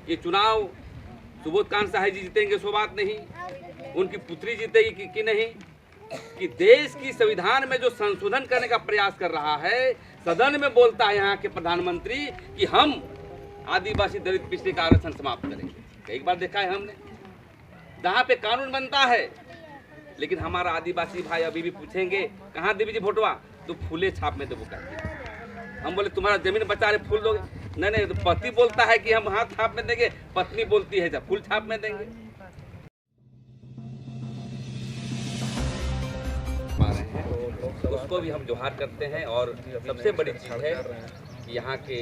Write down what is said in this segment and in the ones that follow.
ये चुनाव सुबोध कांत साहब जी जीतेंगे सो बात नहीं, उनकी पुत्री जीतेगी कि नहीं, कि देश की संविधान में जो संशोधन करने का प्रयास कर रहा है, सदन में बोलता है यहाँ के प्रधानमंत्री कि हम आदिवासी दलित पिछड़े का आरक्षण समाप्त करेंगे। कई बार देखा है हमने, जहाँ पे कानून बनता है, लेकिन हमारा आदिवासी भाई अभी भी पूछेंगे कहाँ देवी जी वोटवा, तो फूले छाप में देवो करते। हम बोले तुम्हारा जमीन बचा रहे फूल दोगे, नहीं, तो पति बोलता है कि हम हाथ छाप में देंगे, पत्नी बोलती है जब फूल छाप में देंगे। उसको भी हम जोहार करते हैं। और सबसे बड़ी चीज़ है कि यहाँ के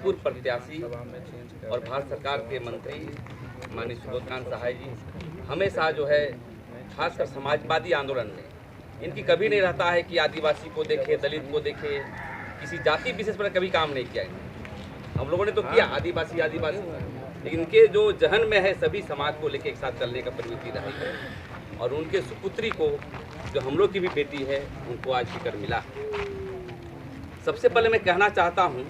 पूर्व प्रत्याशी और भारत सरकार के मंत्री माननीय सुबोध कांत साहब जी हमेशा जो है खासकर समाजवादी आंदोलन में इनकी कभी नहीं रहता है कि आदिवासी को देखे, दलित को देखे, किसी जाति विशेष पर कभी काम नहीं किया। हम लोगों ने तो किया आदिवासी, लेकिन इनके जो जहन में है सभी समाज को लेकर एक साथ चलने का प्रवृत्ति रही है। और उनके सुपुत्री को जो हम लोग की भी बेटी है उनको आज टिकट मिला। सबसे पहले मैं कहना चाहता हूँ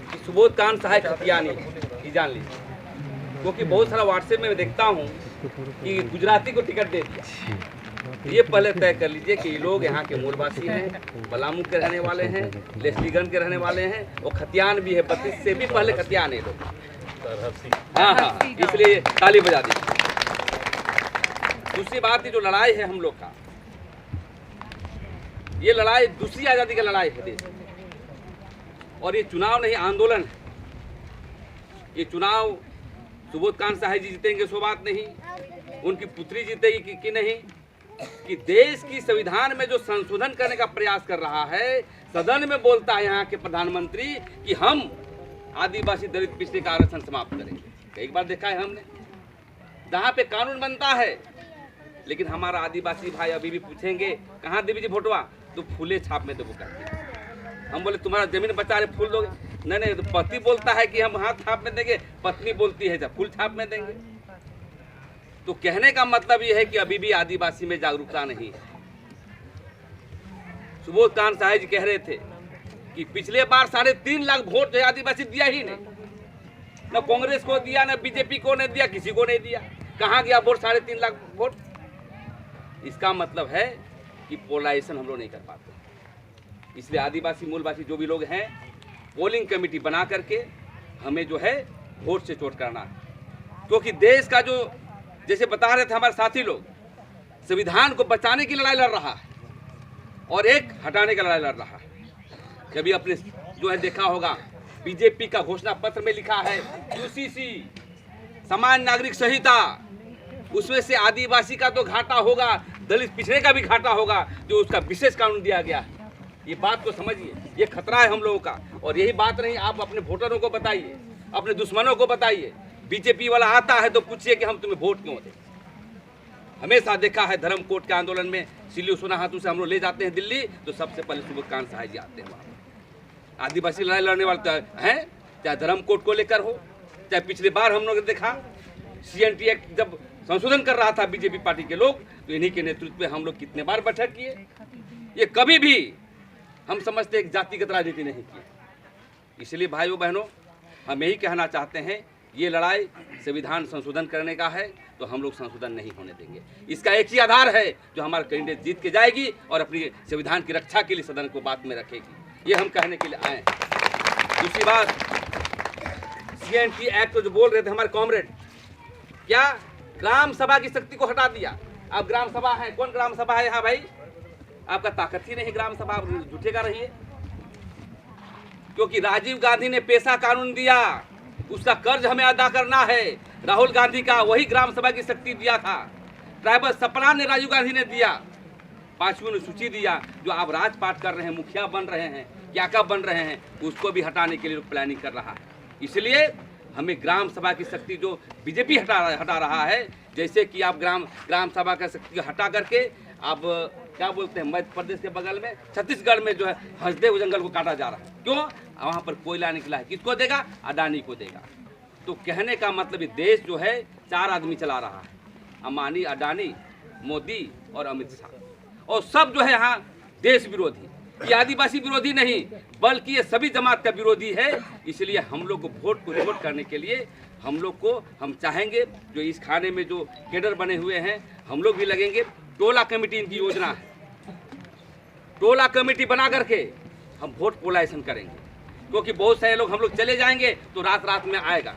कि सुबोध कांत साहब खतियानी की जान लीजिए, क्योंकि बहुत सारा व्हाट्सएप में देखता हूँ कि गुजराती को टिकट दे दिया। ये पहले तय कर लीजिए कि ये लोग यहाँ के मूलवासी हैं, पलामू के रहने वाले हैं, लेस्लीगंज के रहने वाले हैं, और खतियान भी है, 32 से भी पहले खतियान है लोग। हाँ, इसलिए ताली बजा दी। दूसरी बात ये जो लड़ाई है हम लोग का, ये लड़ाई दूसरी आज़ादी का लड़ाई है देश में। और ये चुनाव नहीं, आंदोलन है। ये चुनाव सुबोध कांत साहब जी जीतेंगे सो बात नहीं, उनकी पुत्री जीतेगी कि नहीं, कि देश की संविधान में जो संशोधन करने का प्रयास कर रहा है, सदन में बोलता है यहाँ के प्रधानमंत्री कि हम आदिवासी दलित पिछड़े का आरक्षण समाप्त करेंगे। कई बार देखा है हमने, जहाँ पे कानून बनता है, लेकिन हमारा आदिवासी भाई अभी भी पूछेंगे कहाँ देवी जी वोटवा, तो फूले छाप में देवो करते। हम बोले तुम्हारा जमीन बचा रहे फूल दोगे, नहीं, तो पति बोलता है कि हम हाथ छाप में देंगे, पत्नी बोलती है जब फूल छाप में देंगे। तो कहने का मतलब ये है कि अभी भी आदिवासी में जागरूकता नहीं है। सुबोध कांत साहब जी कह रहे थे कि पिछले बार 3.5 लाख वोट जो आदिवासी दिया ही नहीं, न कांग्रेस को दिया, न बीजेपी को नहीं दिया, किसी को नहीं दिया। कहाँ गया वोट 3.5 लाख वोट? इसका मतलब है कि पोलराइजेशन हम लोग नहीं कर पाते। इसलिए आदिवासी मूलवासी जो भी लोग हैं, पोलिंग कमेटी बना करके हमें जो है वोट से चोट करना है। क्योंकि देश का जो, जैसे बता रहे थे हमारे साथी लोग, संविधान को बचाने की लड़ाई लड़ रहा है और एक हटाने की लड़ाई लड़ रहा है। कभी अपने जो है देखा होगा, बीजेपी का घोषणा पत्र में लिखा है यूसीसी समान नागरिक संहिता, उसमें से आदिवासी का तो घाटा होगा, दलित पिछड़े का भी घाटा होगा, जो उसका विशेष कानून दिया गया है। ये बात को समझिए, ये खतरा है हम लोगों का। और यही बात नहीं, आप अपने वोटरों को बताइए, अपने दुश्मनों को बताइए। बीजेपी वाला आता है तो पूछिए कि हम तुम्हें वोट क्यों दें। हमेशा देखा है धर्म कोर्ट के आंदोलन में सिल्ली सोना हाथों से हम लोग ले जाते हैं दिल्ली, तो सबसे पहले सुबोध कांत साहब जी आते हैं वहाँ। आदिवासी लड़ाई लड़ने वाले हैं, चाहे धर्म कोर्ट को लेकर हो, चाहे पिछली बार हम लोग ने देखा CNT एक्ट जब संशोधन कर रहा था बीजेपी पार्टी के लोग, तो इन्हीं के नेतृत्व में हम लोग कितने बार बैठक किए। ये कभी भी हम समझते एक जातिगत राजनीति नहीं की। इसलिए भाइयों बहनों, हम यही कहना चाहते हैं, ये लड़ाई संविधान संशोधन करने का है, तो हम लोग संशोधन नहीं होने देंगे। इसका एक ही आधार है, जो हमारा कैंडिडेट जीत के जाएगी और अपनी संविधान की रक्षा के लिए सदन को बात में रखेगी। ये हम कहने के लिए आए हैं। दूसरी बात, CNT एक्ट को जो बोल रहे थे हमारे कॉमरेड, क्या ग्राम सभा की शक्ति को हटा दिया। अब ग्राम सभा है, कौन ग्राम सभा है यहाँ भाई? आपका ताकत ही नहीं ग्राम सभा, झूठेगा रहिए। क्योंकि राजीव गांधी ने पेशा कानून दिया, उसका कर्ज हमें अदा करना है। राहुल गांधी का वही ग्राम सभा की शक्ति दिया था। ट्राइबल सपना ने राजीव गांधी ने दिया, 5वीं अनुसूची दिया। जो आप राजपाट कर रहे हैं, मुखिया बन रहे हैं, क्या क्या बन रहे हैं, उसको भी हटाने के लिए प्लानिंग कर रहा है। इसलिए हमें ग्राम सभा की शक्ति जो बीजेपी हटा रहा है, जैसे कि आप ग्राम सभा का शक्ति हटा करके आप क्या बोलते हैं, मध्य प्रदेश के बगल में छत्तीसगढ़ में जो है हसदेव जंगल को काटा जा रहा है। क्यों? वहाँ पर कोयला निकला है, किसको देगा? अडानी को देगा। तो कहने का मतलब ये देश जो है 4 आदमी चला रहा है, अंबानी, अडानी, मोदी और अमित शाह, और सब जो है यहाँ देश विरोधी। ये आदिवासी विरोधी नहीं बल्कि ये सभी जमात का विरोधी है। इसलिए हम लोग को वोट को रिवोट करने के लिए हम चाहेंगे जो इस खाने में जो केडर बने हुए हैं हम लोग भी लगेंगे। टोला कमेटी इनकी योजना है, टोला कमेटी बना करके हम वोट पोलाइजेशन करेंगे, क्योंकि बहुत सारे लोग हम लोग चले जाएंगे तो रात में आएगा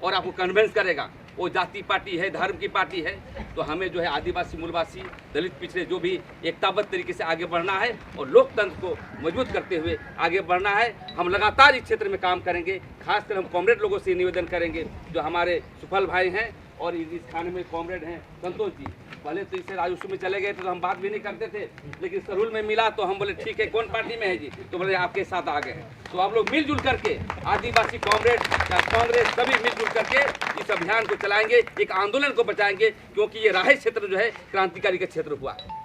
और आपको कन्विंस करेगा वो जाति पार्टी है, धर्म की पार्टी है। तो हमें जो है आदिवासी, मूलवासी, दलित, पिछड़े जो भी एकताबद्ध तरीके से आगे बढ़ना है और लोकतंत्र को मजबूत करते हुए आगे बढ़ना है। हम लगातार इस क्षेत्र में काम करेंगे। खासकर हम कॉमरेड लोगों से निवेदन करेंगे, जो हमारे सुफल भाई हैं और इस खाने में कॉमरेड हैं संतोष जी। पहले तो इससे राजस्व में चले गए थे तो हम बात भी नहीं करते थे, लेकिन सरूल में मिला तो हम बोले ठीक है कौन पार्टी में है जी, तो बोले आपके साथ आ गए हैं। तो आप लोग मिलजुल करके आदिवासी, कॉमरेड, कांग्रेस सभी मिलजुल करके इस अभियान को चलाएंगे, एक आंदोलन को बचाएंगे। क्योंकि ये राही क्षेत्र जो है क्रांतिकारी का क्षेत्र हुआ है।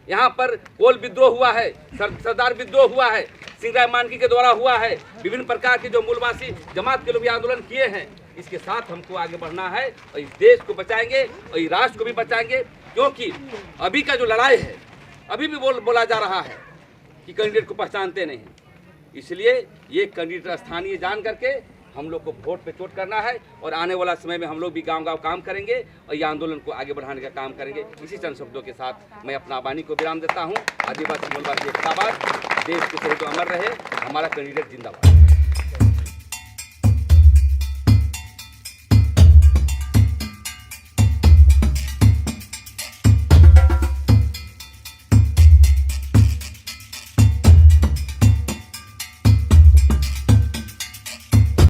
यहाँ पर कोल विद्रोह हुआ है, सरदार विद्रोह हुआ है, सिंगराय मानकी के द्वारा हुआ है, विभिन्न प्रकार के जो मूलवासी जमात के लोग आंदोलन किए हैं। इसके साथ हमको आगे बढ़ना है और इस देश को बचाएंगे और इस राष्ट्र को भी बचाएंगे। क्योंकि अभी का जो लड़ाई है, अभी भी बोला जा रहा है कि कैंडिडेट को पहचानते नहीं। इसलिए ये कैंडिडेट स्थानीय जान करके हम लोग को वोट पे चोट करना है और आने वाला समय में हम लोग भी गांव-गांव काम करेंगे और ये आंदोलन को आगे बढ़ाने का काम करेंगे। इसी चंद शब्दों के साथ मैं अपना वाणी को विराम देता हूँ। आदिवासी, मूलवासी एकताबाद, देश के शहीद अमर रहे, हमारा कैंडिडेट जिंदाबाद।